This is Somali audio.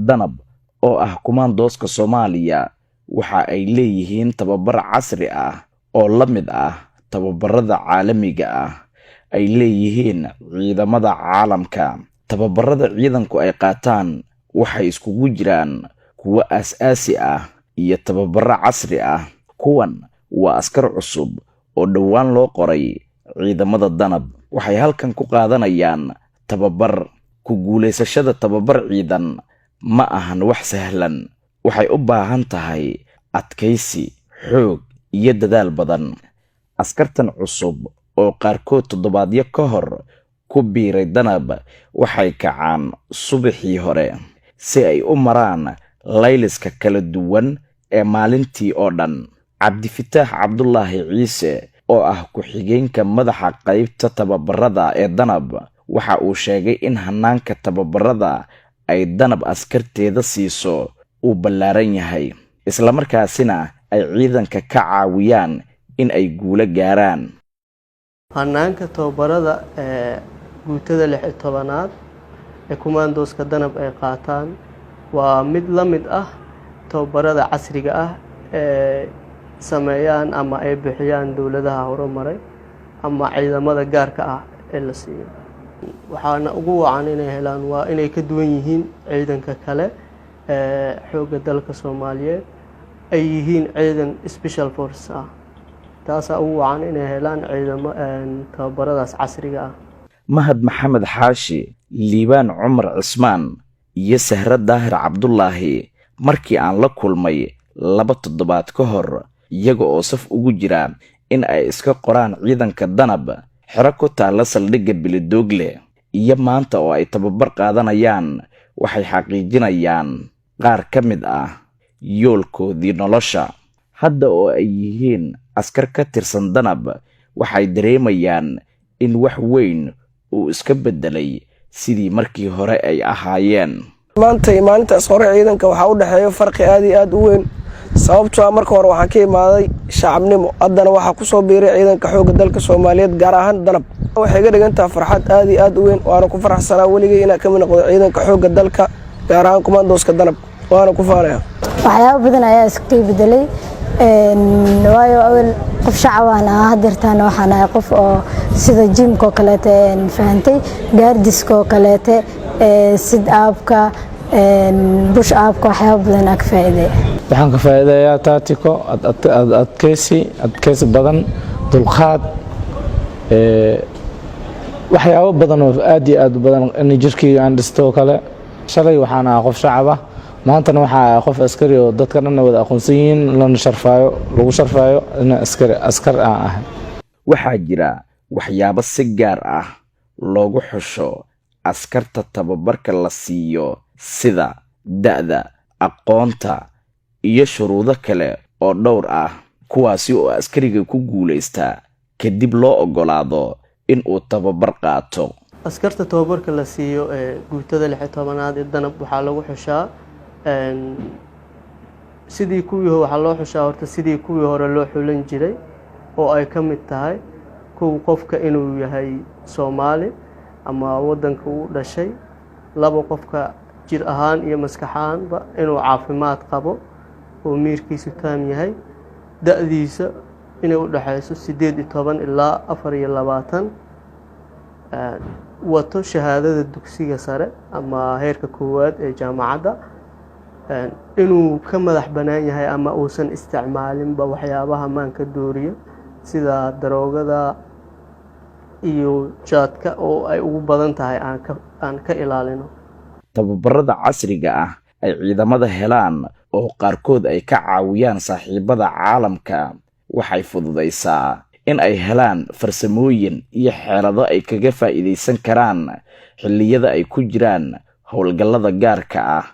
danab oo ah kumaandooska Soomaaliya waxa ay leeyihiin tababar casri ah oo la mid ah tababarada caalamiga ah ay leeyihiin ciidamada caalamka. Tababarada ciidanku ay qaataan waxay iskugu jiraan kuwa aasaasi ah iyo tababaro casri ah. Kuwan waa askar cusub oo dhowaan loo qoray ciidamada danab. Waxay halkan ku qaadanayaan tababar. Ku guuleysashada tababar ciidan ma ahan wax sahlan. Waxay u baahan tahay adkaysi, xoog iyo dadaal badan. Askartan cusub oo qaarkood toddobaadyo ka hor ku biiray danab waxay kacaan subaxii hore si ay u maraan layliska kala duwan ee maalintii oo dhan. Cabdifataax Cabdullaahi Ciise oo ah ku-xigeenka madaxa qaybta tababarada ee danab waxa uu sheegay in hanaanka tababarada ay danab askarteeda siiso uu ballaaran yahay, isla markaasina ay ciidanka ka caawiyaan in ay guulo gaaraan. hanaanka tababarada guutada 16aad ee kumaandooska danab ay qaataan waa mid la mid ah tababarada casriga ah ee sameeyaan ama ay bixiyaan dawladaha horumaray ama ciidamada gaarka ah ee la siiyo. waxaana ugu wacan inay helaan waa inay ka duwan yihiin ciidanka kale ee xoogga dalka Soomaaliyeed ay yihiin ciidan special force ah. taas ugu wacan inay helaan ciidamo tababaradaas casriga ah. Mahad Maxamed Xaashi, Liibaan Cumar Cismaan iyo Sahra Daahir Cabdullaahi markii aan la kulmay 2 toddobaad ka hor iyaga oo saf ugu jira in ay iska qoraan ciidanka danab xero ku taala saldhigga Bilidoogle, iyo maanta oo ay tababar qaadanayaan waxay xaqiijinayaan qaar ka mid ah yoolkoodii nolosha. Hadda oo ay yihiin askar ka tirsan danab waxay dareemayaan in wax weyn uu iska bedelay sidii markii hore ay ahaayeen. maalintaas hore ciidanka waxa u dhaxeeyo farqi aad iyo aad u weyn, sababtoo ah marka hore waxaan ka imaaday shacabnimo, haddana waxaa ku soo biiray ciidanka xoogga dalka Soomaaliyeed gaar ahaan danab. waxay iga dhigantaa farxad aad iyo aad u weyn, waana ku faraxsanaa weligay inaan ka mid noqdo ciidanka xoogga dalka gaar ahaan kumaandooska danab, waana ku faanaya. waxyaabo badan ayaa iska bedelay waayo awal qof shacabaan ah, hadeertaana waxaan ahay qof oo sida jimka oo kaleete fahantay, gaardiska oo kaleete, sid aabka, bush aabka, waxyaabo badan aan ka faa'iiday. waxaan ka faa'iidayaa taatiko adkaysi badan, dulqaad, waxyaabo badan oo aad iyo aad u badan in jirkeyga aan dhisto kale. shalay waxaan ahaa qof shacab ah, maantana waxaa ahay qof askari oo dadka dhan wada aqoonsan yihiin, lagu sharfaayo in askar aan ahay. Waxaa jira waxyaabo si gaar ah loogu xusho askarta tababarka la siiyo sida da'da, aqoonta iyo shuruudo kale oo dhowr ah, kuwaasi oo askariga ku guuleysta kadib loo ogolaado in uu tababar qaato. askarta tababarka la siiyo ee guutada 16aad ee danab waxaa lagu xushaa sidii kuwii hore loo xulan jiray, oo ay ka mid tahay qofka inuu yahay Soomaali ama wadanka uu dhashay, 2 qofka jir ahaan iyo maskax ahaanba inuu caafimaad qabo oo miirkiisu taam yahay, da'diisa inay u dhaxayso 18 ilaa 24, wato shahaadada dugsiga sare ama heerka koowaad ee jaamacadda, inuu ka madax banaan yahay ama uusan isticmaalinba waxyaabaha maanka dooriya sida daroogada iyo jaadka oo ay ugu badan tahay aan ka ilaalino. Tababarada casriga ah ay ciidamada helaan oo qaarkood ay ka caawiyaan saaxiibada caalamka waxay fududaysaa in ay helaan farsamooyin iyo xeelado ay kaga faa'iideysan karaan xilliyada ay ku jiraan howlgallada gaarka ah